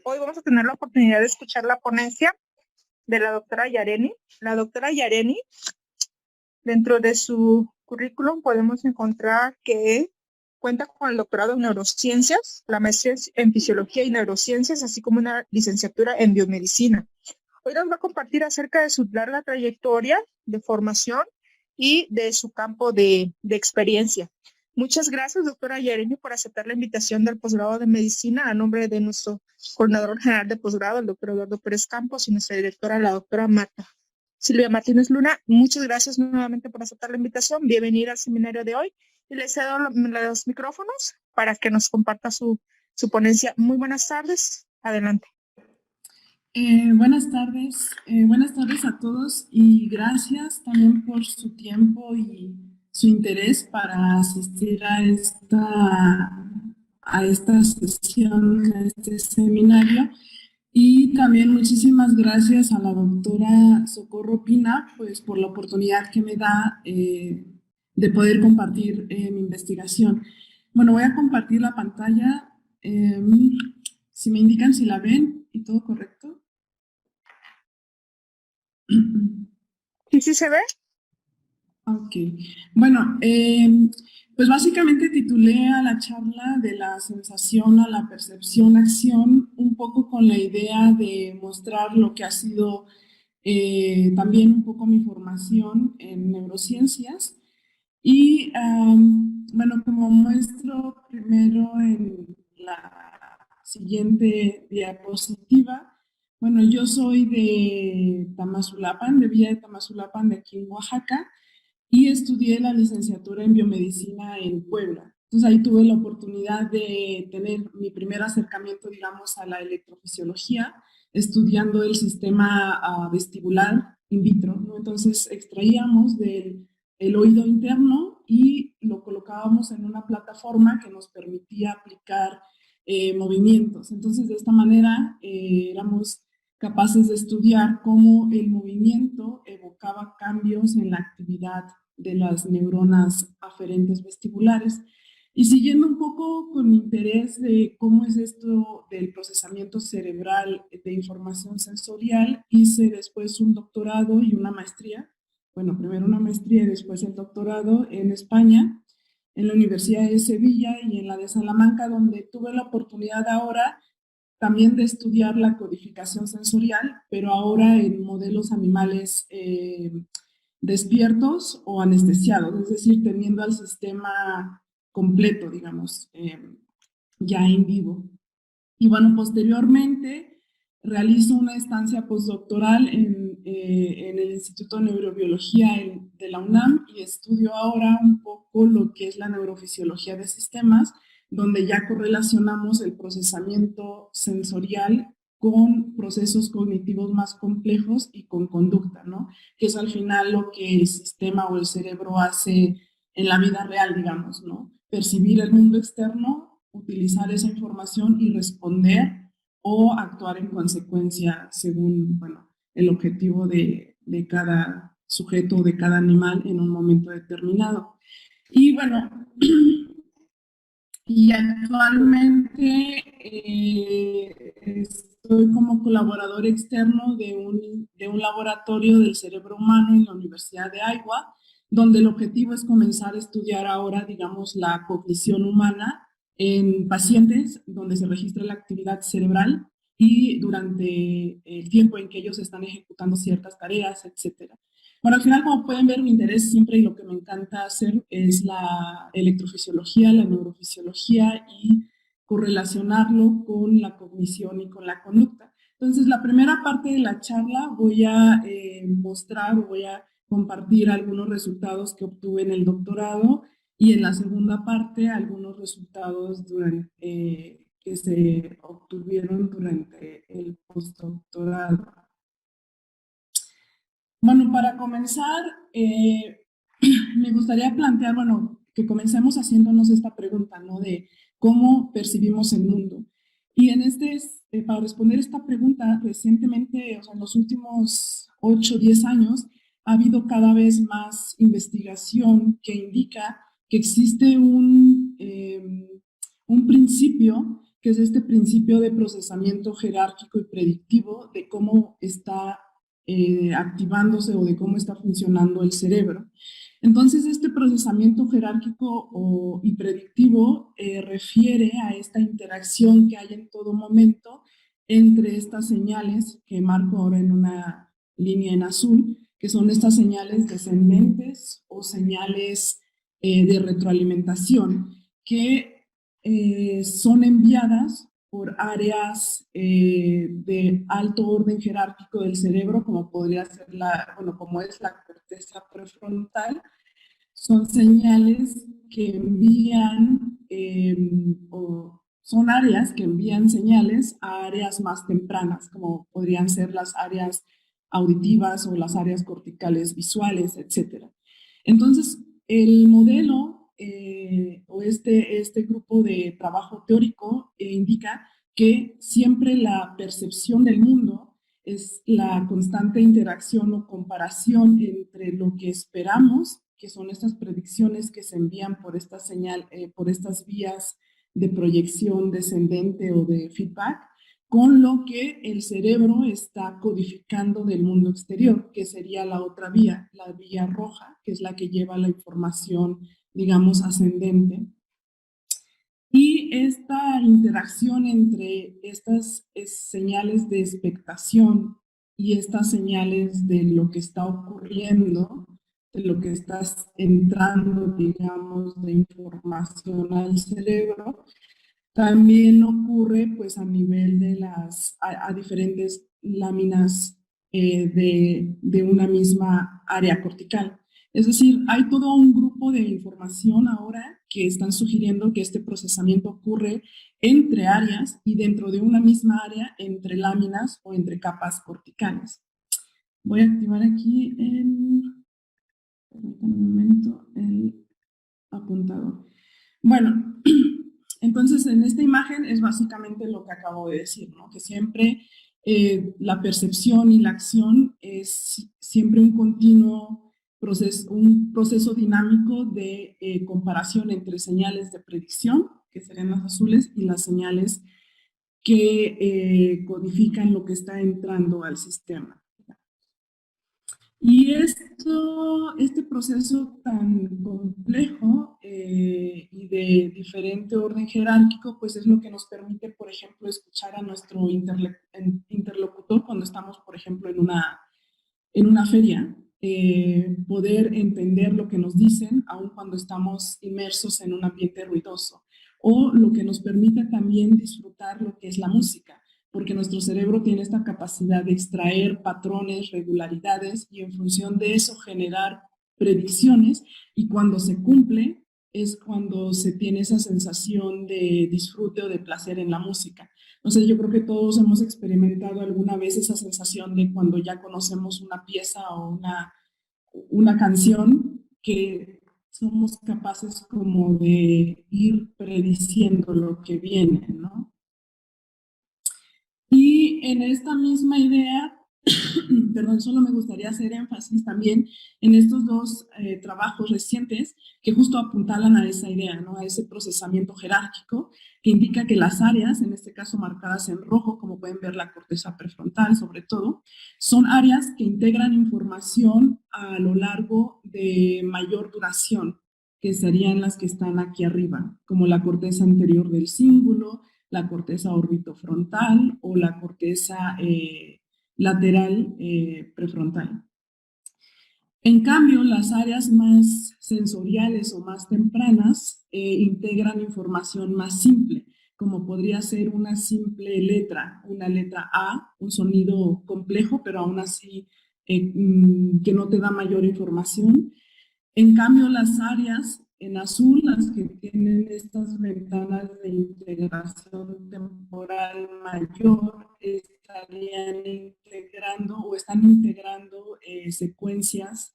Hoy vamos a tener la oportunidad de escuchar la ponencia de la doctora Yareni. La doctora Yareni, dentro de su currículum podemos encontrar que cuenta con el doctorado en neurociencias, la maestría en fisiología y neurociencias, así como una licenciatura en biomedicina. Hoy nos va a compartir acerca de su larga trayectoria de formación y de su campo de experiencia. Muchas gracias, doctora Yareni, por aceptar la invitación del posgrado de medicina a nombre de nuestro coordinador general de posgrado, el doctor Eduardo Pérez Campos, y nuestra directora, la doctora Marta Silvia Martínez Luna. Muchas gracias nuevamente por aceptar la invitación. Bienvenida al seminario de hoy y le cedo los micrófonos para que nos comparta su ponencia. Muy buenas tardes. Adelante. Buenas tardes a todos y gracias también por su tiempo y su interés para asistir a esta sesión, a este seminario. Y también muchísimas gracias a la doctora Socorro Pina, pues por la oportunidad que me da de poder compartir mi investigación. Bueno, voy a compartir la pantalla. Si me indican si la ven y todo correcto. ¿Sí se ve? Ok. Bueno, pues básicamente titulé a la charla de la sensación a la percepción-acción, un poco con la idea de mostrar lo que ha sido también un poco mi formación en neurociencias. Y bueno, como muestro primero en la siguiente diapositiva, bueno, yo soy de Tamazulapan, de Villa de Tamazulapan, de aquí en Oaxaca, y estudié la licenciatura en biomedicina en Puebla. Entonces ahí tuve la oportunidad de tener mi primer acercamiento, digamos, a la electrofisiología, estudiando el sistema vestibular in vitro, ¿no? Entonces extraíamos del el oído interno y lo colocábamos en una plataforma que nos permitía aplicar movimientos. Entonces de esta manera éramos capaces de estudiar cómo el movimiento evocaba cambios en la actividad de las neuronas aferentes vestibulares. Y siguiendo un poco con mi interés de cómo es esto del procesamiento cerebral de información sensorial, hice después un doctorado y una maestría. Bueno, primero una maestría y después el doctorado en España, en la Universidad de Sevilla y en la de Salamanca, donde tuve la oportunidad ahora también de estudiar la codificación sensorial, pero ahora en modelos animales despiertos o anestesiados, es decir, teniendo al sistema completo, digamos, ya en vivo. Y bueno, posteriormente realizo una estancia postdoctoral en el Instituto de Neurobiología de la UNAM y estudio ahora un poco lo que es la neurofisiología de sistemas, donde ya correlacionamos el procesamiento sensorial con procesos cognitivos más complejos y con conducta, ¿no? Que es al final lo que el sistema o el cerebro hace en la vida real, digamos, ¿no? Percibir el mundo externo, utilizar esa información y responder o actuar en consecuencia según, bueno, el objetivo de cada sujeto o de cada animal en un momento determinado. Y bueno, y actualmente estoy como colaborador externo de un laboratorio del cerebro humano en la Universidad de Iowa, donde el objetivo es comenzar a estudiar ahora, digamos, la cognición humana en pacientes donde se registra la actividad cerebral y durante el tiempo en que ellos están ejecutando ciertas tareas, etcétera. Bueno, al final, como pueden ver, mi interés siempre y lo que me encanta hacer es la electrofisiología, la neurofisiología y correlacionarlo con la cognición y con la conducta. Entonces, la primera parte de la charla voy a mostrar o voy a compartir algunos resultados que obtuve en el doctorado y en la segunda parte algunos resultados que se obtuvieron durante el postdoctorado. Bueno, para comenzar, me gustaría plantear, bueno, que comencemos haciéndonos esta pregunta, ¿no? De cómo percibimos el mundo. Y para responder esta pregunta, recientemente, o sea, en los últimos 8 o 10 años, ha habido cada vez más investigación que indica que existe un principio que que es este principio de procesamiento jerárquico y predictivo de cómo está activándose o de cómo está funcionando el cerebro. Entonces, este procesamiento jerárquico y predictivo refiere a esta interacción que hay en todo momento entre estas señales que marco ahora en una línea en azul, que son estas señales descendentes o señales de retroalimentación que son enviadas por áreas de alto orden jerárquico del cerebro, como podría ser como es la corteza prefrontal. Son señales que envían, o son áreas que envían señales a áreas más tempranas, como podrían ser las áreas auditivas o las áreas corticales visuales, etc. Entonces, el modelo o este grupo de trabajo teórico indica que siempre la percepción del mundo es la constante interacción o comparación entre lo que esperamos, que son estas predicciones que se envían por esta señal, por estas vías de proyección descendente o de feedback, con lo que el cerebro está codificando del mundo exterior, que sería la otra vía, la vía roja, que es la que lleva la información, digamos, ascendente. Y esta interacción entre estas señales de expectación y estas señales de lo que está ocurriendo, de lo que está entrando, digamos, de información al cerebro, también ocurre pues a nivel de a diferentes láminas de una misma área cortical. Es decir, hay todo un grupo de información ahora que están sugiriendo que este procesamiento ocurre entre áreas y dentro de una misma área entre láminas o entre capas corticales. Voy a activar aquí permítanme un momento, el apuntador. Bueno, entonces en esta imagen es básicamente lo que acabo de decir, ¿no? Que siempre la percepción y la acción es siempre un continuo proceso, un proceso dinámico de comparación entre señales de predicción, que serían las azules, y las señales que codifican lo que está entrando al sistema. Y este proceso tan complejo y de diferente orden jerárquico, pues es lo que nos permite, por ejemplo, escuchar a nuestro interlocutor cuando estamos, por ejemplo, en una feria, poder entender lo que nos dicen, aun cuando estamos inmersos en un ambiente ruidoso, o lo que nos permite también disfrutar lo que es la música, porque nuestro cerebro tiene esta capacidad de extraer patrones, regularidades y en función de eso generar predicciones, y cuando se cumple es cuando se tiene esa sensación de disfrute o de placer en la música. Entonces yo creo que todos hemos experimentado alguna vez esa sensación de cuando ya conocemos una pieza o una canción que somos capaces como de ir prediciendo lo que viene, ¿no? Y en esta misma idea, perdón, solo me gustaría hacer énfasis también en estos dos trabajos recientes que justo apuntalan a esa idea, ¿no? A ese procesamiento jerárquico que indica que las áreas, en este caso marcadas en rojo, como pueden ver la corteza prefrontal sobre todo, son áreas que integran información a lo largo de mayor duración, que serían las que están aquí arriba, como la corteza anterior del cíngulo, la corteza orbitofrontal o la corteza lateral prefrontal. En cambio, las áreas más sensoriales o más tempranas integran información más simple, como podría ser una simple letra, una letra A, un sonido complejo, pero aún así que no te da mayor información. En cambio, las áreas en azul, las que tienen estas ventanas de integración temporal mayor, estarían integrando o están integrando secuencias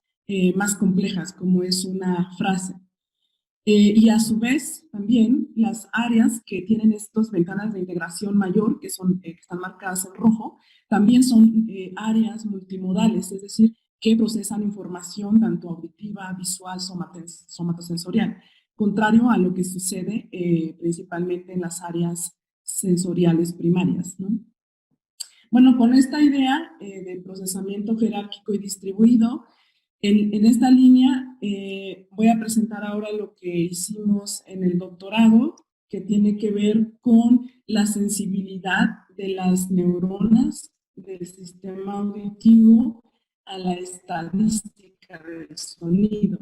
más complejas, como es una frase. Y a su vez, también las áreas que tienen estas ventanas de integración mayor, que están marcadas en rojo, también son áreas multimodales, es decir, que procesan información tanto auditiva, visual, somatosensorial, contrario a lo que sucede principalmente en las áreas sensoriales primarias, ¿no? Bueno, con esta idea de procesamiento jerárquico y distribuido, en esta línea voy a presentar ahora lo que hicimos en el doctorado, que tiene que ver con la sensibilidad de las neuronas del sistema auditivo a la estadística del sonido.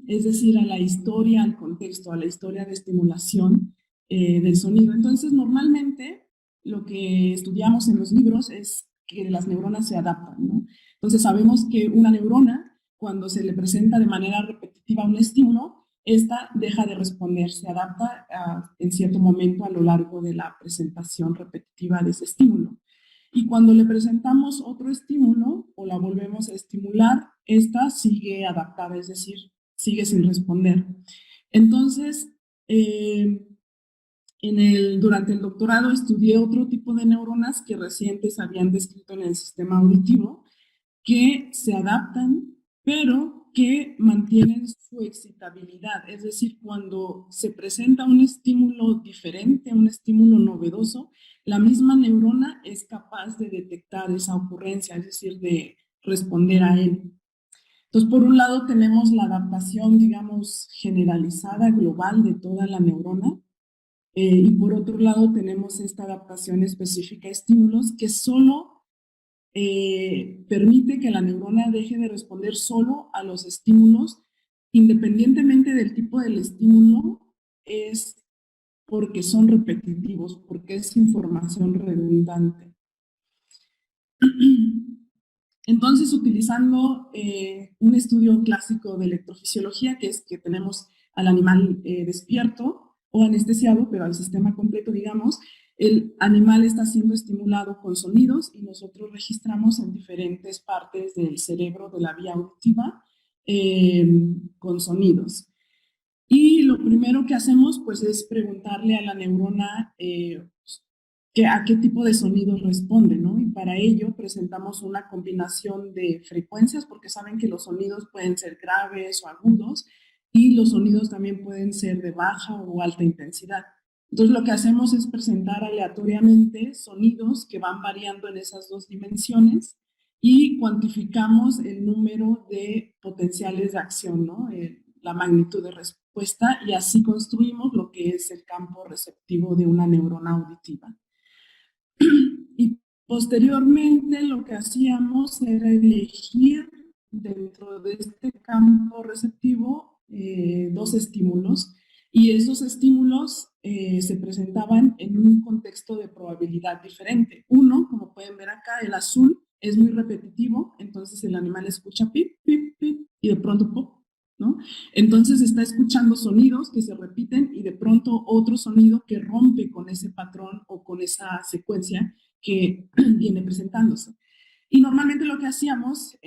Es decir, a la historia, al contexto, a la historia de estimulación del sonido. Entonces, normalmente lo que estudiamos en los libros es que las neuronas se adaptan, ¿no? Entonces, sabemos que una neurona, cuando se le presenta de manera repetitiva un estímulo, esta deja de responder, se adapta en cierto momento a lo largo de la presentación repetitiva de ese estímulo. Y cuando le presentamos otro estímulo o la volvemos a estimular, esta sigue adaptada, es decir, sigue sin responder. Entonces, durante el doctorado estudié otro tipo de neuronas que recientes habían descrito en el sistema auditivo, que se adaptan, pero que mantienen su excitabilidad. Es decir, cuando se presenta un estímulo diferente, un estímulo novedoso, la misma neurona es capaz de detectar esa ocurrencia, es decir, de responder a él. Entonces, por un lado tenemos la adaptación, digamos, generalizada, global de toda la neurona, y por otro lado tenemos esta adaptación específica a estímulos que solo permite que la neurona deje de responder solo a los estímulos, independientemente del tipo del estímulo, es porque son repetitivos, porque es información redundante. Entonces, utilizando un estudio clásico de electrofisiología, que es que tenemos al animal despierto o anestesiado, pero al sistema completo, digamos, el animal está siendo estimulado con sonidos y nosotros registramos en diferentes partes del cerebro de la vía auditiva con sonidos. Y lo primero que hacemos, pues, es preguntarle a la neurona a qué tipo de sonidos responde, ¿no? Y para ello presentamos una combinación de frecuencias, porque saben que los sonidos pueden ser graves o agudos, y los sonidos también pueden ser de baja o alta intensidad. Entonces lo que hacemos es presentar aleatoriamente sonidos que van variando en esas dos dimensiones y cuantificamos el número de potenciales de acción, ¿no? La magnitud de respuesta, y así construimos lo que es el campo receptivo de una neurona auditiva. Y posteriormente lo que hacíamos era elegir dentro de este campo receptivo dos estímulos, y esos estímulos se presentaban en un contexto de probabilidad diferente. Uno, como pueden ver acá, el azul es muy repetitivo, entonces el animal escucha pip, pip, pip, y de pronto pop, ¿no? Entonces está escuchando sonidos que se repiten y de pronto otro sonido que rompe con ese patrón o con esa secuencia que viene presentándose. Y normalmente lo que hacíamos,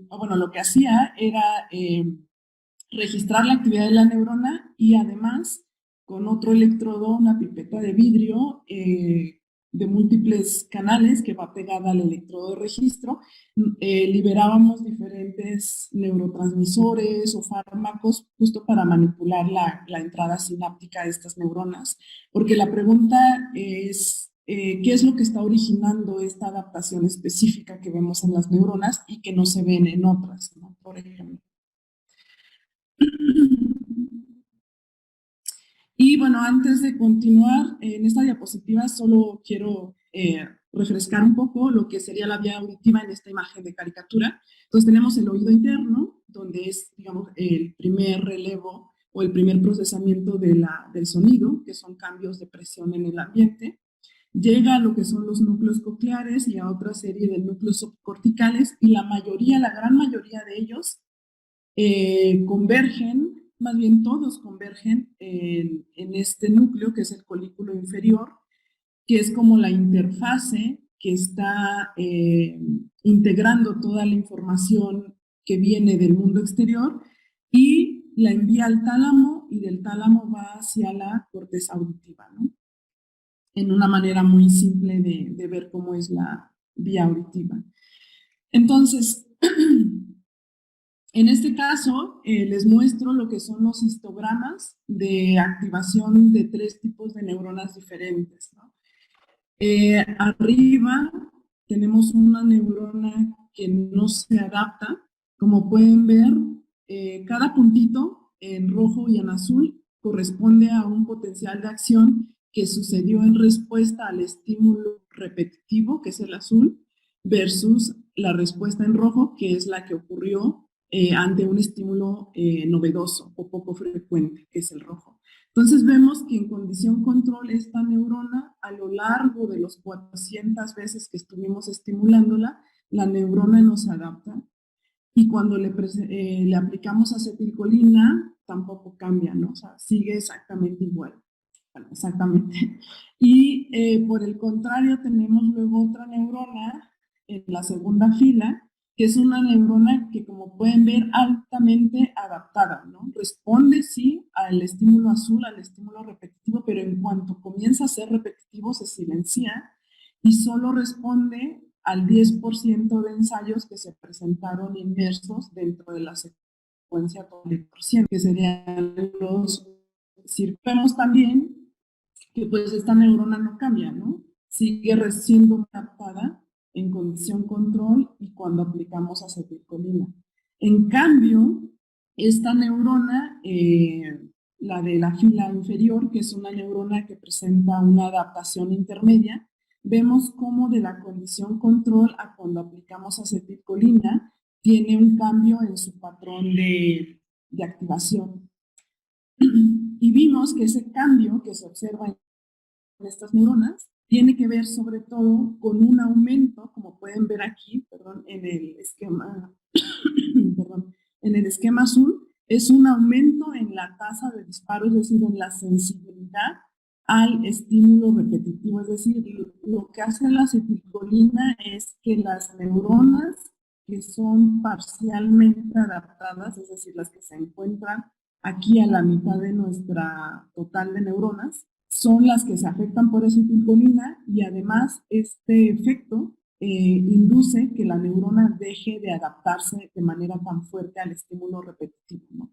o bueno, lo que hacía era registrar la actividad de la neurona y además con otro electrodo, una pipeta de vidrio de múltiples canales que va pegada al electrodo de registro, liberábamos diferentes neurotransmisores o fármacos justo para manipular la entrada sináptica de estas neuronas, porque la pregunta es qué es lo que está originando esta adaptación específica que vemos en las neuronas y que no se ven en otras, ¿no? Por ejemplo. Y bueno, antes de continuar, en esta diapositiva solo quiero refrescar un poco lo que sería la vía auditiva en esta imagen de caricatura. Entonces tenemos el oído interno, donde es, digamos, el primer relevo o el primer procesamiento del sonido, que son cambios de presión en el ambiente. Llega a lo que son los núcleos cocleares y a otra serie de núcleos subcorticales, y la mayoría, la gran mayoría de ellos convergen, más bien todos convergen en este núcleo que es el colículo inferior, que es como la interfase que está integrando toda la información que viene del mundo exterior y la envía al tálamo, y del tálamo va hacia la corteza auditiva, ¿no? En una manera muy simple de ver cómo es la vía auditiva. Entonces, En este caso, les muestro lo que son los histogramas de activación de 3 tipos de neuronas diferentes, ¿no? Arriba tenemos una neurona que no se adapta. Como pueden ver, cada puntito en rojo y en azul corresponde a un potencial de acción que sucedió en respuesta al estímulo repetitivo, que es el azul, versus la respuesta en rojo, que es la que ocurrió ante un estímulo novedoso o poco frecuente, que es el rojo. Entonces vemos que en condición control esta neurona, a lo largo de los 400 veces que estuvimos estimulándola, la neurona no se adapta. Y cuando le aplicamos acetilcolina, tampoco cambia, ¿no? O sea, sigue exactamente igual. Bueno, exactamente. Y por el contrario, tenemos luego otra neurona en la segunda fila, que es una neurona que, como pueden ver, altamente adaptada, ¿no? Responde, sí, al estímulo azul, al estímulo repetitivo, pero en cuanto comienza a ser repetitivo, se silencia y solo responde al 10% de ensayos que se presentaron inmersos dentro de la secuencia total, que serían los circuitos también, que pues esta neurona no cambia, ¿no? Sigue siendo adaptada en condición control y cuando aplicamos acetilcolina. En cambio, esta neurona, la de la fila inferior, que es una neurona que presenta una adaptación intermedia, vemos cómo de la condición control a cuando aplicamos acetilcolina tiene un cambio en su patrón de activación. Y vimos que ese cambio que se observa en estas neuronas tiene que ver sobre todo con un aumento, como pueden ver aquí, perdón, en el esquema, perdón, en el esquema azul, es un aumento en la tasa de disparo, es decir, en la sensibilidad al estímulo repetitivo. Es decir, lo que hace la acetilcolina es que las neuronas que son parcialmente adaptadas, es decir, las que se encuentran aquí a la mitad de nuestra total de neuronas, son las que se afectan por acetilcolina y además este efecto induce que la neurona deje de adaptarse de manera tan fuerte al estímulo repetitivo, ¿no?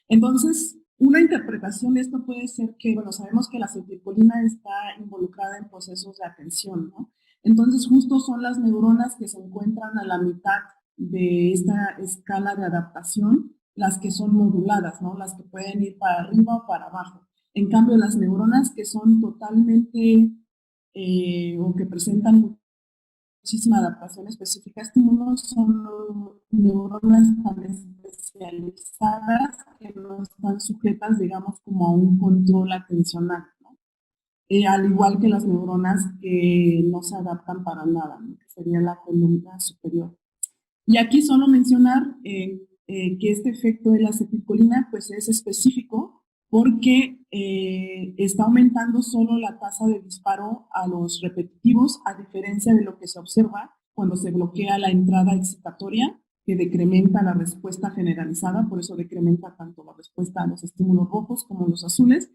Entonces, una interpretación de esto puede ser que, bueno, sabemos que la acetilcolina está involucrada en procesos de atención, ¿no? Entonces, justo son las neuronas que se encuentran a la mitad de esta escala de adaptación las que son moduladas, ¿no? Las que pueden ir para arriba o para abajo. En cambio, las neuronas que son totalmente o que presentan muchísima adaptación específica a estímulos son neuronas tan especializadas que no están sujetas, digamos, como a un control atencional, ¿no? Al igual que las neuronas que no se adaptan para nada, ¿no? Que sería la columna superior. Y aquí solo mencionar que este efecto de la acetilcolina pues es específico porque está aumentando solo la tasa de disparo a los repetitivos, a diferencia de lo que se observa cuando se bloquea la entrada excitatoria, que decrementa la respuesta generalizada, por eso decrementa tanto la respuesta a los estímulos rojos como los azules,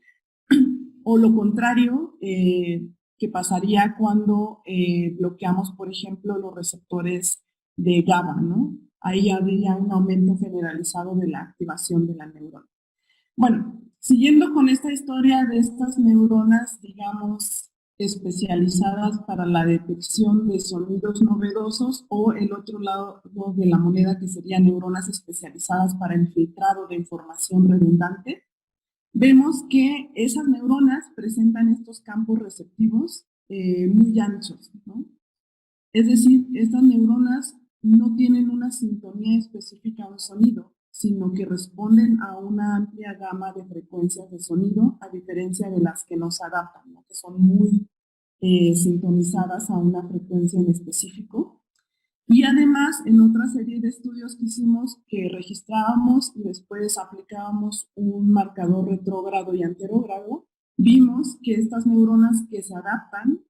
o lo contrario, que pasaría cuando bloqueamos, por ejemplo, los receptores de GABA, ¿no? Ahí habría un aumento generalizado de la activación de la neurona. Bueno, siguiendo con esta historia de estas neuronas, digamos, especializadas para la detección de sonidos novedosos, o el otro lado de la moneda, que serían neuronas especializadas para el filtrado de información redundante, vemos que esas neuronas presentan estos campos receptivos muy anchos, ¿no? Es decir, estas neuronas no tienen una sintonía específica a un sonido, sino que responden a una amplia gama de frecuencias de sonido, a diferencia de las que no se adaptan, ¿no? Que son muy sintonizadas a una frecuencia en específico. Y además, en otra serie de estudios que hicimos, que registrábamos y después aplicábamos un marcador retrógrado y anterógrado, vimos que estas neuronas que se adaptan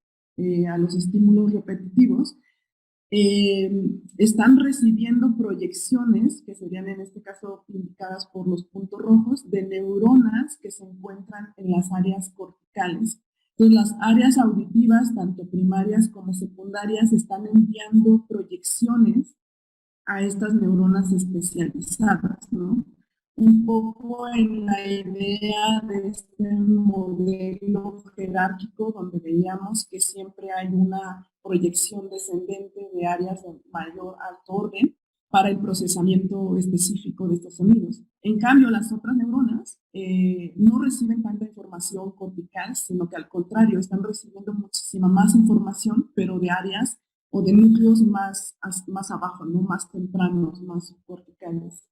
a los estímulos repetitivos están recibiendo proyecciones, que serían en este caso indicadas por los puntos rojos, de neuronas que se encuentran en las áreas corticales. Entonces, las áreas auditivas, tanto primarias como secundarias, están enviando proyecciones a estas neuronas especializadas, ¿no? Un poco en la idea de este modelo jerárquico donde veíamos que siempre hay una proyección descendente de áreas de mayor alto orden para el procesamiento específico de estos sonidos. En cambio, las otras neuronas no reciben tanta información cortical, sino que al contrario, están recibiendo muchísima más información, pero de áreas o de núcleos más abajo, ¿no? Más tempranos, más corticales.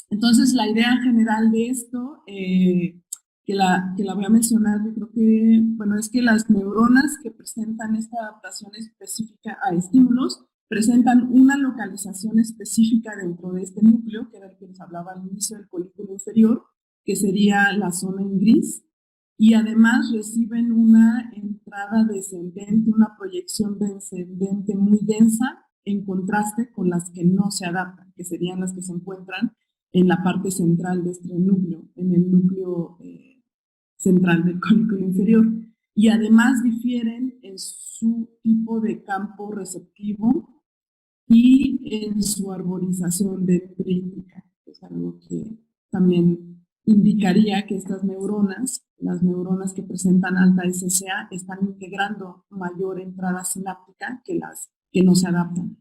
Entonces, la idea general de esto, que la voy a mencionar, yo creo que, bueno, es que las neuronas que presentan esta adaptación específica a estímulos presentan una localización específica dentro de este núcleo, que era el que les hablaba al inicio del colículo inferior, que sería la zona en gris, y además reciben una entrada descendente, una proyección descendente muy densa, en contraste con las que no se adaptan, que serían las que se encuentran en la parte central de este núcleo, en el núcleo central del colículo inferior. Y además difieren en su tipo de campo receptivo y en su arborización dendrítica, que es algo que también indicaría que estas neuronas, las neuronas que presentan alta SSA, están integrando mayor entrada sináptica que las que no se adaptan.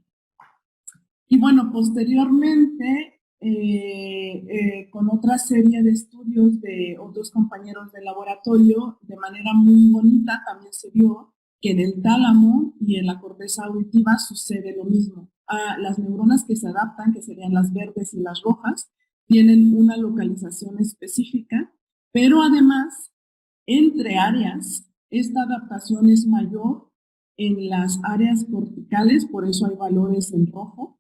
Y bueno, posteriormente, con otra serie de estudios de otros compañeros de laboratorio, de manera muy bonita también se vio que en el tálamo y en la corteza auditiva sucede lo mismo. Las neuronas que se adaptan, que serían las verdes y las rojas, tienen una localización específica, pero además, entre áreas, esta adaptación es mayor en las áreas corticales, por eso hay valores en rojo,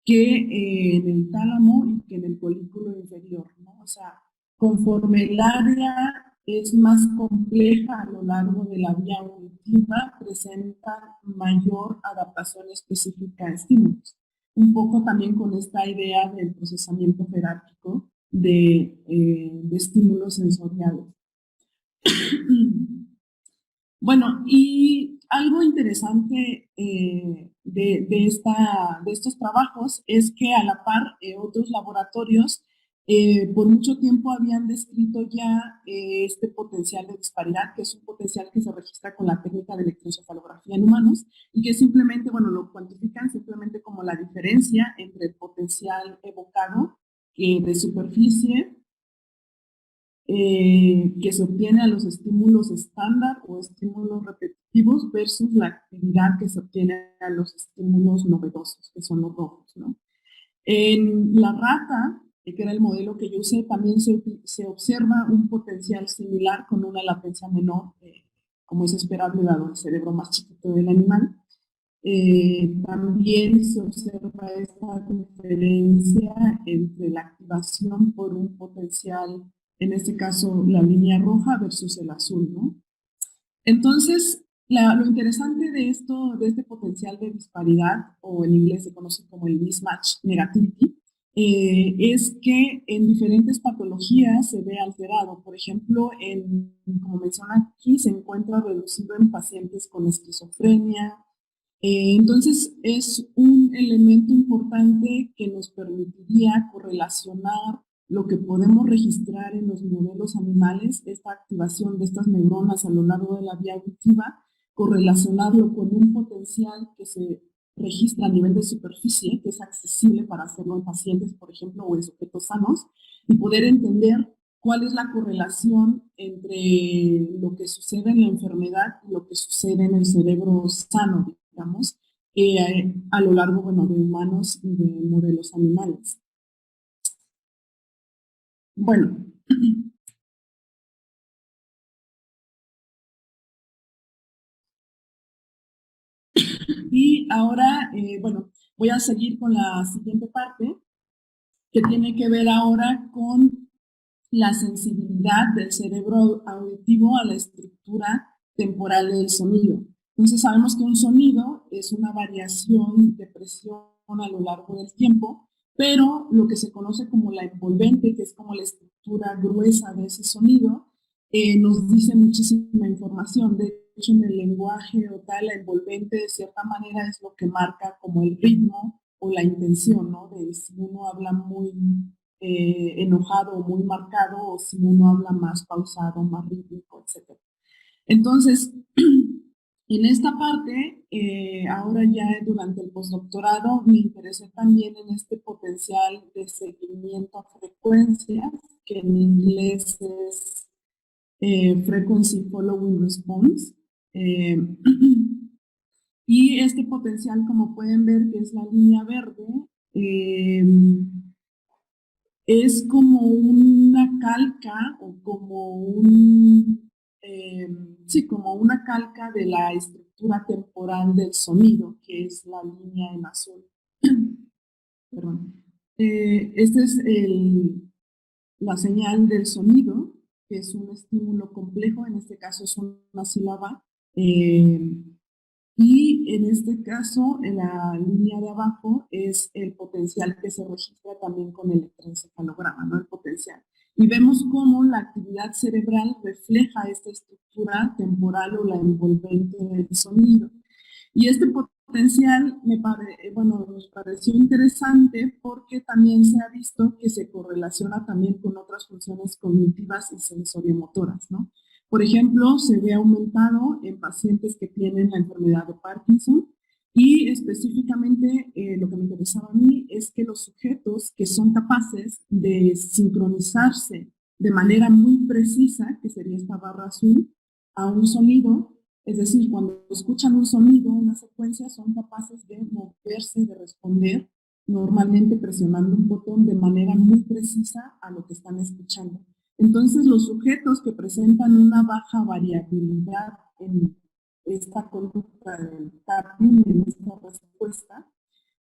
que en el tálamo y que en el folículo inferior, ¿no? O sea, conforme el área es más compleja a lo largo de la vía auditiva, presenta mayor adaptación específica a estímulos. Un poco también con esta idea del procesamiento jerárquico de estímulos sensoriales. Bueno, y algo interesante de estos trabajos es que a la par otros laboratorios por mucho tiempo habían descrito ya este potencial de disparidad, que es un potencial que se registra con la técnica de electroencefalografía en humanos y que simplemente, bueno, lo cuantifican simplemente como la diferencia entre el potencial evocado de superficie que se obtiene a los estímulos estándar o estímulos repetitivos versus la actividad que se obtiene a los estímulos novedosos, que son los rojos, ¿no? En la rata, que era el modelo que yo usé, también se observa un potencial similar con una latencia menor, como es esperable dado el cerebro más chiquito del animal. También se observa esta diferencia entre la activación por un potencial, en este caso la línea roja versus el azul, ¿no? Entonces, lo interesante de este potencial de disparidad, o en inglés se conoce como el mismatch negativity, es que en diferentes patologías se ve alterado. Por ejemplo, como menciona aquí, se encuentra reducido en pacientes con esquizofrenia. Entonces, es un elemento importante que nos permitiría correlacionar lo que podemos registrar en los modelos animales, esta activación de estas neuronas a lo largo de la vía auditiva, correlacionarlo con un potencial que se registra a nivel de superficie, que es accesible para hacerlo en pacientes, por ejemplo, o en sujetos sanos, y poder entender cuál es la correlación entre lo que sucede en la enfermedad y lo que sucede en el cerebro sano, digamos, a lo largo, bueno, de humanos y de modelos animales. Bueno. Y ahora, bueno, voy a seguir con la siguiente parte, que tiene que ver ahora con la sensibilidad del cerebro auditivo a la estructura temporal del sonido. Entonces sabemos que un sonido es una variación de presión a lo largo del tiempo, pero lo que se conoce como la envolvente, que es como la estructura gruesa de ese sonido, nos dice muchísima información. De hecho en el lenguaje o tal, la envolvente de cierta manera es lo que marca como el ritmo o la intención, ¿no? De si uno habla muy enojado o muy marcado o si uno habla más pausado, más rítmico, etc. Entonces, en esta parte, ahora ya durante el postdoctorado, me interesé también en este potencial de seguimiento a frecuencias, que en inglés es Frequency Following Response. Y este potencial, como pueden ver, que es la línea verde, es como una calca o como sí, como una calca de la estructura temporal del sonido, que es la línea en azul. Perdón. Esta es la señal del sonido, que es un estímulo complejo, en este caso es una sílaba, y en este caso, en la línea de abajo, es el potencial que se registra también con el electroencefalograma, ¿no? El potencial. Y vemos cómo la actividad cerebral refleja esta estructura temporal o la envolvente del sonido. Y este potencial nos pareció interesante porque también se ha visto que se correlaciona también con otras funciones cognitivas y sensoriomotoras, ¿no? Por ejemplo, se ve aumentado en pacientes que tienen la enfermedad de Parkinson y específicamente lo que me interesaba a mí es que los sujetos que son capaces de sincronizarse de manera muy precisa, que sería esta barra azul, a un sonido, es decir, cuando escuchan un sonido, una secuencia, son capaces de moverse, de responder, normalmente presionando un botón de manera muy precisa a lo que están escuchando. Entonces, los sujetos que presentan una baja variabilidad en esta conducta del tapping, en esta respuesta,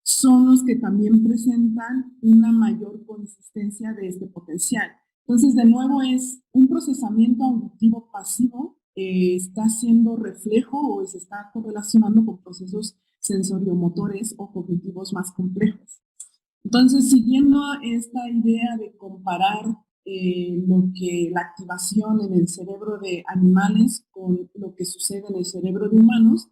son los que también presentan una mayor consistencia de este potencial. Entonces, de nuevo, es un procesamiento auditivo pasivo, está haciendo reflejo o se está correlacionando con procesos sensoriomotores o cognitivos más complejos. Entonces, siguiendo esta idea de comparar la activación en el cerebro de animales con lo que sucede en el cerebro de humanos,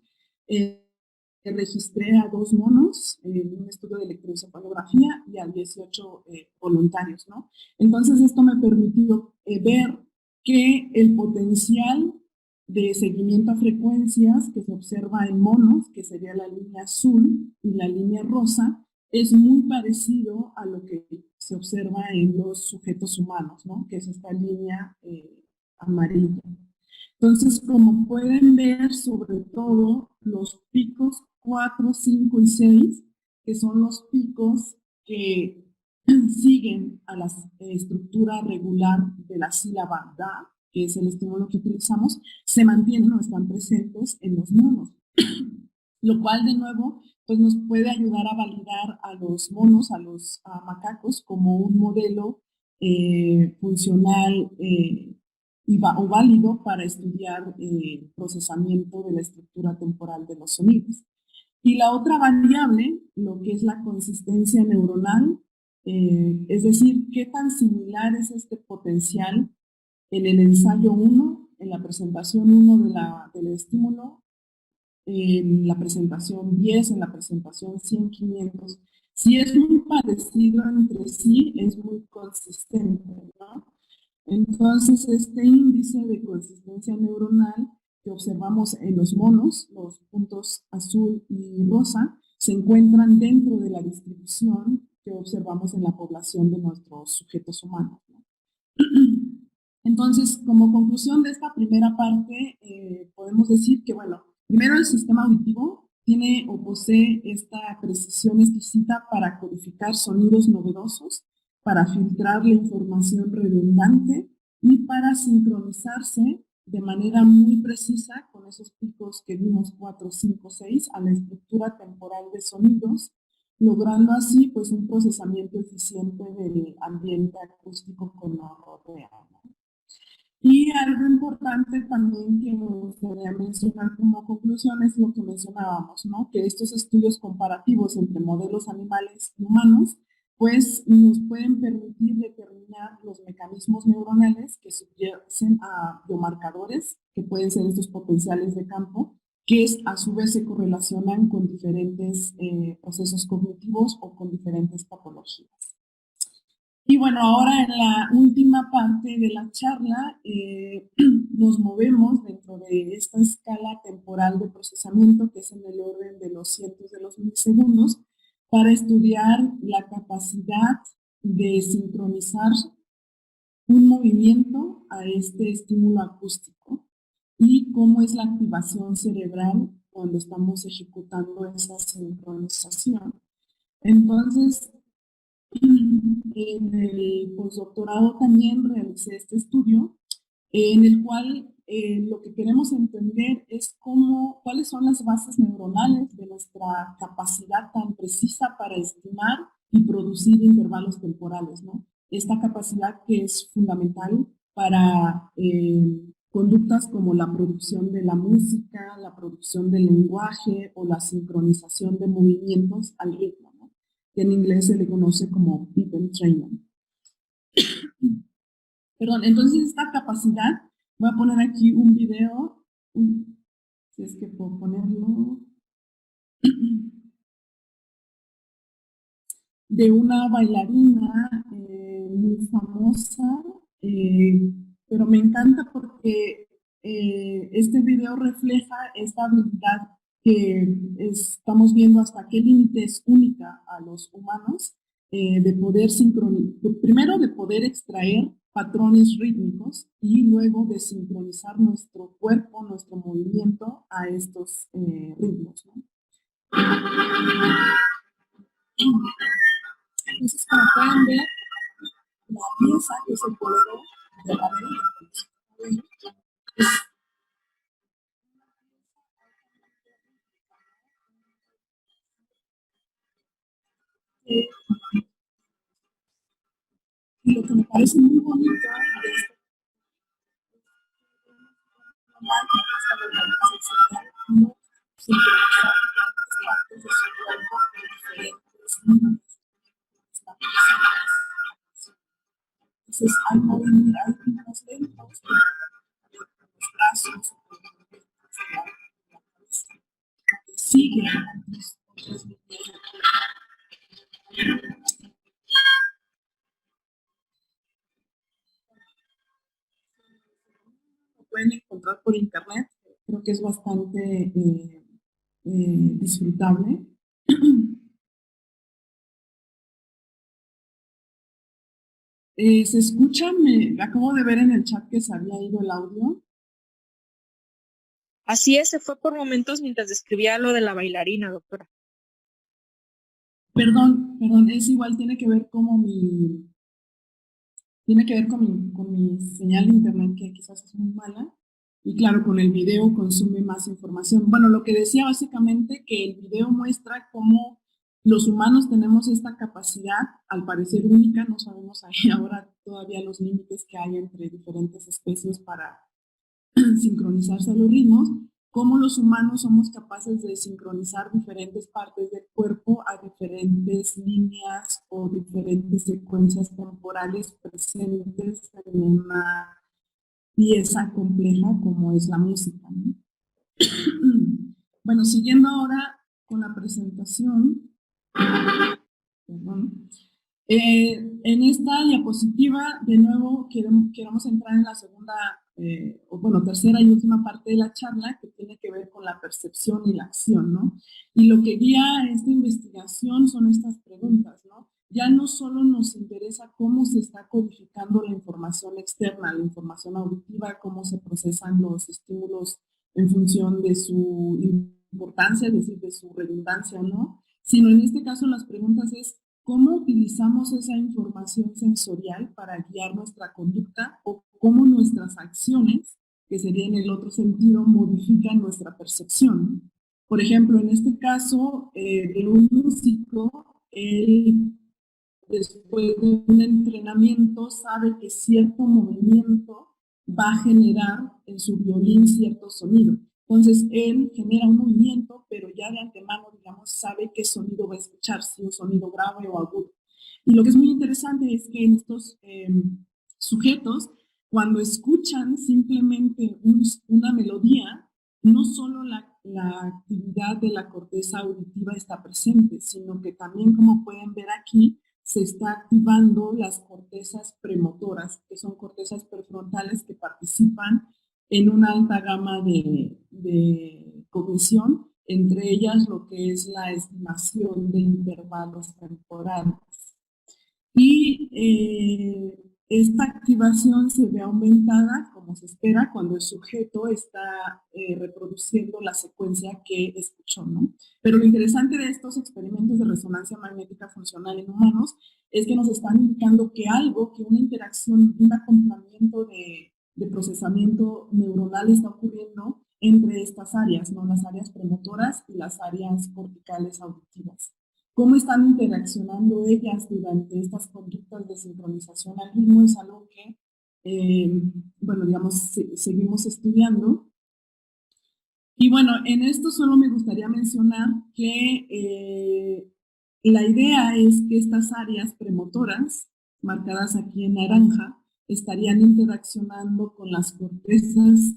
registré a 2 monos en un estudio de electroencefalografía y a 18 voluntarios, ¿no? Entonces, esto me permitió ver que el potencial de seguimiento a frecuencias que se observa en monos, que sería la línea azul y la línea rosa, es muy parecido a lo que se observa en los sujetos humanos, ¿no? Que es esta línea amarilla. Entonces, como pueden ver, sobre todo los picos 4, 5 y 6, que son los picos que siguen a la estructura regular de la sílaba da, que es el estímulo que utilizamos, se mantienen o están presentes en los monos. Lo cual, de nuevo, pues nos puede ayudar a validar a los monos, a los macacos, como un modelo funcional o válido para estudiar el procesamiento de la estructura temporal de los sonidos. Y la otra variable, lo que es la consistencia neuronal, es decir, qué tan similar es este potencial en el ensayo 1, en la presentación 1 del estímulo, en la presentación 10, en la presentación 100, 500. Si es muy parecido entre sí, es muy consistente, ¿no? Entonces, este índice de consistencia neuronal que observamos en los monos, los puntos azul y rosa, se encuentran dentro de la distribución que observamos en la población de nuestros sujetos humanos, ¿no? Entonces, como conclusión de esta primera parte, podemos decir que, bueno, primero el sistema auditivo tiene o posee esta precisión exquisita para codificar sonidos novedosos, para filtrar la información redundante y para sincronizarse de manera muy precisa con esos picos que vimos 4, 5, 6 a la estructura temporal de sonidos, logrando así pues un procesamiento eficiente del ambiente acústico que nos rodea, ¿no? Y algo importante también que me gustaría mencionar como conclusión es lo que mencionábamos, ¿no? Que estos estudios comparativos entre modelos animales y humanos pues nos pueden permitir determinar los mecanismos neuronales que subyacen a biomarcadores, que pueden ser estos potenciales de campo, que a su vez se correlacionan con diferentes procesos cognitivos o con diferentes patologías. Y bueno, ahora en la última parte de la charla nos movemos dentro de esta escala temporal de procesamiento, que es en el orden de los cientos de los milisegundos, para estudiar la capacidad de sincronizar un movimiento a este estímulo acústico y cómo es la activación cerebral cuando estamos ejecutando esa sincronización. Entonces, en el postdoctorado también realicé este estudio en el cual lo que queremos entender es cuáles son las bases neuronales de nuestra capacidad tan precisa para estimar y producir intervalos temporales, ¿no? Esta capacidad que es fundamental para conductas como la producción de la música, la producción del lenguaje o la sincronización de movimientos al ritmo, ¿no? Que en inglés se le conoce como beat training. Perdón, entonces esta capacidad, voy a poner aquí un video, si es que puedo ponerlo, de una bailarina muy famosa, pero me encanta porque este video refleja esta habilidad que estamos viendo hasta qué límite es única a los humanos, de poder primero de poder extraer patrones rítmicos y luego de sincronizar nuestro cuerpo, nuestro movimiento a estos ritmos, ¿no? Entonces, como pueden ver, la pieza, que es el color de la vela, y lo que me parece muy bonito de esta no sincronizar diferentes partes de su cuerpo con diferentes entonces hay movimientos lentos, los brazos, siguen otros movimientos. Lo pueden encontrar por internet, creo que es bastante disfrutable. ¿Se escucha? Acabo de ver en el chat que se había ido el audio. Así es, se fue por momentos mientras describía lo de la bailarina, doctora. Perdón, es igual, tiene que ver con mi señal de internet, que quizás es muy mala, y claro, con el video consume más información. Bueno, lo que decía básicamente que el video muestra cómo los humanos tenemos esta capacidad, al parecer única, no sabemos ahí ahora todavía los límites que hay entre diferentes especies para sincronizarse a los ritmos, cómo los humanos somos capaces de sincronizar diferentes partes del cuerpo a diferentes líneas o diferentes secuencias temporales presentes en una pieza compleja como es la música, ¿no? Bueno, siguiendo ahora con la presentación, perdón. En esta diapositiva, de nuevo, queremos entrar en la segunda, tercera y última parte de la charla, que tiene que ver con la percepción y la acción, ¿no? Y lo que guía esta investigación son estas preguntas, ¿no? Ya no solo nos interesa cómo se está codificando la información externa, la información auditiva, cómo se procesan los estímulos en función de su importancia, es decir, de su redundancia, ¿no? Sino en este caso las preguntas es, ¿cómo utilizamos esa información sensorial para guiar nuestra conducta o cómo nuestras acciones, que sería en el otro sentido, modifican nuestra percepción? Por ejemplo, en este caso de un músico, él después de un entrenamiento sabe que cierto movimiento va a generar en su violín cierto sonido. Entonces, él genera un movimiento, pero ya de antemano, digamos, sabe qué sonido va a escuchar, si un sonido grave o agudo. Y lo que es muy interesante es que en estos sujetos, cuando escuchan simplemente una melodía, no solo la actividad de la corteza auditiva está presente, sino que también, como pueden ver aquí, se está activando las cortezas premotoras, que son cortezas prefrontales que participan en una alta gama de cognición, entre ellas lo que es la estimación de intervalos temporales. Y esta activación se ve aumentada, como se espera, cuando el sujeto está reproduciendo la secuencia que escuchó, ¿no? Pero lo interesante de estos experimentos de resonancia magnética funcional en humanos es que nos están indicando que una interacción, un acoplamiento de procesamiento neuronal está ocurriendo entre estas áreas, ¿no? Las áreas premotoras y las áreas corticales auditivas. Cómo están interaccionando ellas durante estas conductas de sincronización al ritmo es algo que, bueno, digamos, seguimos estudiando. Y bueno, en esto solo me gustaría mencionar que la idea es que estas áreas premotoras, marcadas aquí en naranja, estarían interaccionando con las cortezas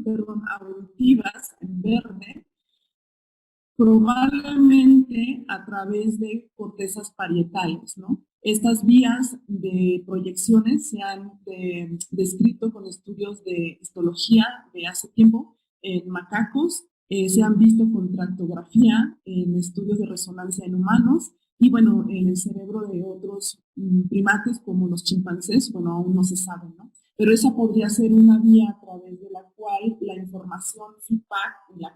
perdón, auditivas en verde, probablemente a través de cortezas parietales, ¿no? Estas vías de proyecciones se han descrito con estudios de histología de hace tiempo en macacos, se han visto con tractografía en estudios de resonancia en humanos y bueno, en el cerebro de otros primates como los chimpancés, bueno, aún no se sabe, ¿no? Pero esa podría ser una vía a través de la cual la información feedback y la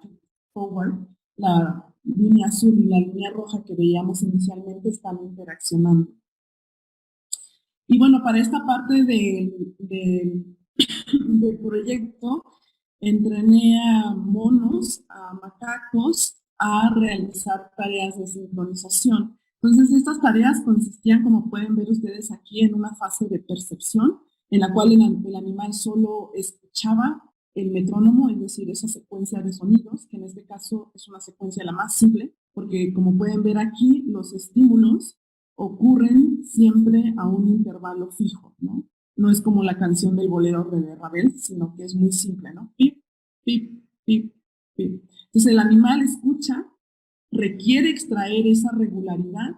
forward, la línea azul y la línea roja que veíamos inicialmente están interaccionando. Y bueno, para esta parte del proyecto, entrené a monos, a macacos, a realizar tareas de sincronización. Entonces, estas tareas consistían, como pueden ver ustedes aquí, en una fase de percepción, en la cual el animal solo escuchaba el metrónomo, es decir, esa secuencia de sonidos, que en este caso es una secuencia la más simple, porque como pueden ver aquí, los estímulos ocurren siempre a un intervalo fijo, ¿no? No es como la canción del bolero de Ravel, sino que es muy simple, ¿no? Pip, pip, pip, pip. Entonces el animal escucha, requiere extraer esa regularidad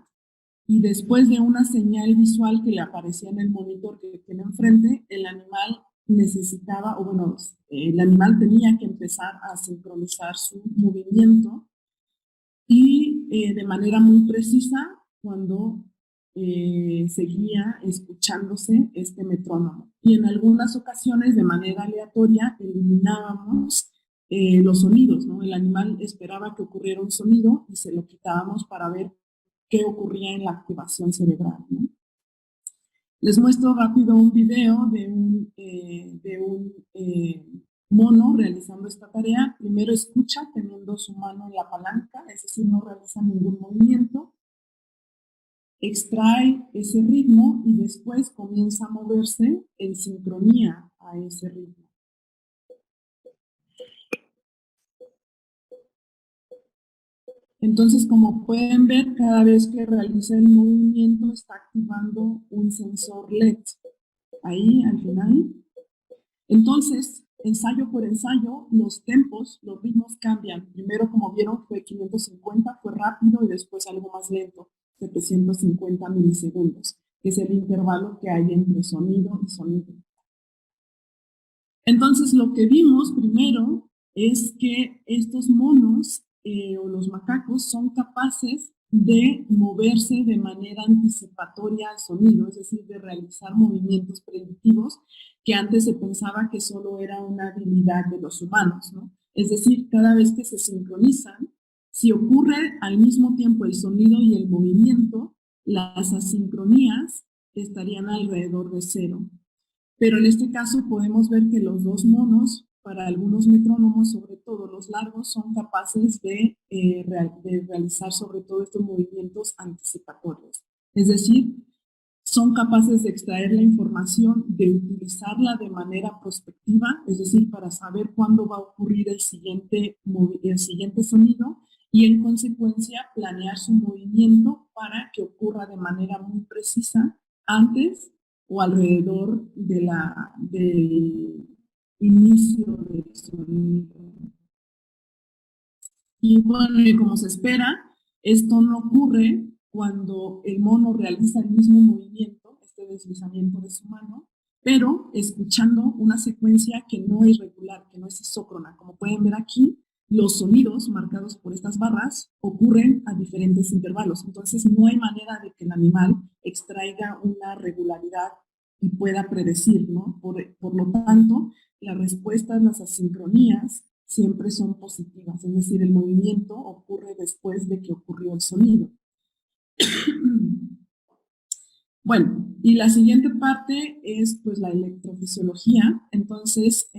y después de una señal visual que le aparecía en el monitor que tiene enfrente, el animal necesitaba, o bueno, el animal tenía que empezar a sincronizar su movimiento y de manera muy precisa cuando seguía escuchándose este metrónomo. Y en algunas ocasiones, de manera aleatoria, eliminábamos los sonidos, ¿no? El animal esperaba que ocurriera un sonido y se lo quitábamos para ver qué ocurría en la activación cerebral, ¿no? Les muestro rápido un video de un mono realizando esta tarea. Primero escucha teniendo su mano en la palanca, es decir, no realiza ningún movimiento. Extrae ese ritmo y después comienza a moverse en sincronía a ese ritmo. Entonces, como pueden ver, cada vez que realiza el movimiento está activando un sensor LED. Ahí, al final. Entonces, ensayo por ensayo, los tempos, los ritmos cambian. Primero, como vieron, fue 550, fue rápido, y después algo más lento, 750 milisegundos, que es el intervalo que hay entre sonido y sonido. Entonces, lo que vimos primero es que estos monos o los macacos son capaces de moverse de manera anticipatoria al sonido, es decir, de realizar movimientos predictivos que antes se pensaba que solo era una habilidad de los humanos, ¿no? Es decir, cada vez que se sincronizan, si ocurre al mismo tiempo el sonido y el movimiento, las asincronías estarían alrededor de 0. Pero en este caso podemos ver que los dos monos, para algunos metrónomos, sobre todo los largos, son capaces de realizar sobre todo estos movimientos anticipatorios. Es decir, son capaces de extraer la información, de utilizarla de manera prospectiva, es decir, para saber cuándo va a ocurrir el siguiente sonido y en consecuencia planear su movimiento para que ocurra de manera muy precisa antes o alrededor del inicio del sonido. Y bueno, y como se espera, esto no ocurre cuando el mono realiza el mismo movimiento, este deslizamiento de su mano, pero escuchando una secuencia que no es regular, que no es isócrona. Como pueden ver aquí, los sonidos marcados por estas barras ocurren a diferentes intervalos. Entonces no hay manera de que el animal extraiga una regularidad y pueda predecir, ¿no? Por lo tanto, las respuestas, las asincronías, siempre son positivas, es decir, el movimiento ocurre después de que ocurrió el sonido. Bueno, y la siguiente parte es pues la electrofisiología. Entonces,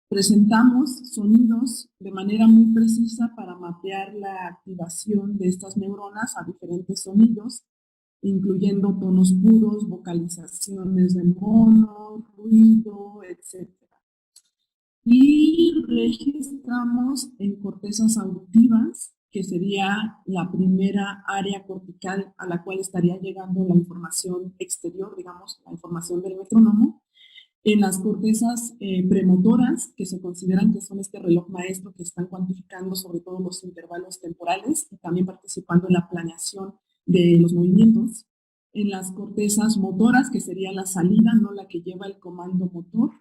presentamos sonidos de manera muy precisa para mapear la activación de estas neuronas a diferentes sonidos, incluyendo tonos puros, vocalizaciones de mono, ruido, etc. Y registramos en cortezas auditivas, que sería la primera área cortical a la cual estaría llegando la información exterior, digamos, la información del metrónomo, en las cortezas premotoras, que se consideran que son este reloj maestro que están cuantificando sobre todo los intervalos temporales y también participando en la planeación de los movimientos, en las cortezas motoras, que sería la salida, no la que lleva el comando motor,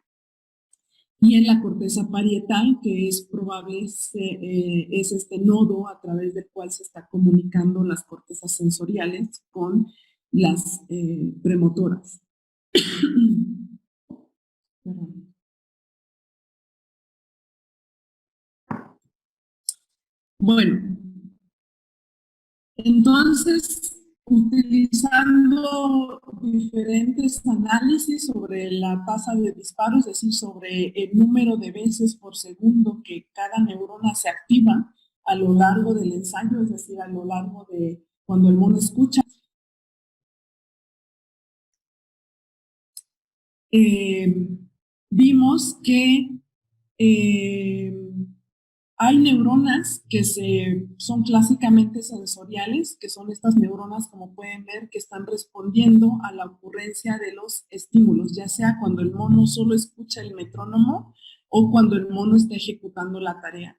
y en la corteza parietal, que es probable es este nodo a través del cual se está comunicando las cortezas sensoriales con las premotoras. Bueno, entonces, utilizando diferentes análisis sobre la tasa de disparo, es decir, sobre el número de veces por segundo que cada neurona se activa a lo largo del ensayo, es decir, a lo largo de cuando el mono escucha, vimos que hay neuronas que son clásicamente sensoriales, que son estas neuronas, como pueden ver, que están respondiendo a la ocurrencia de los estímulos, ya sea cuando el mono solo escucha el metrónomo o cuando el mono está ejecutando la tarea.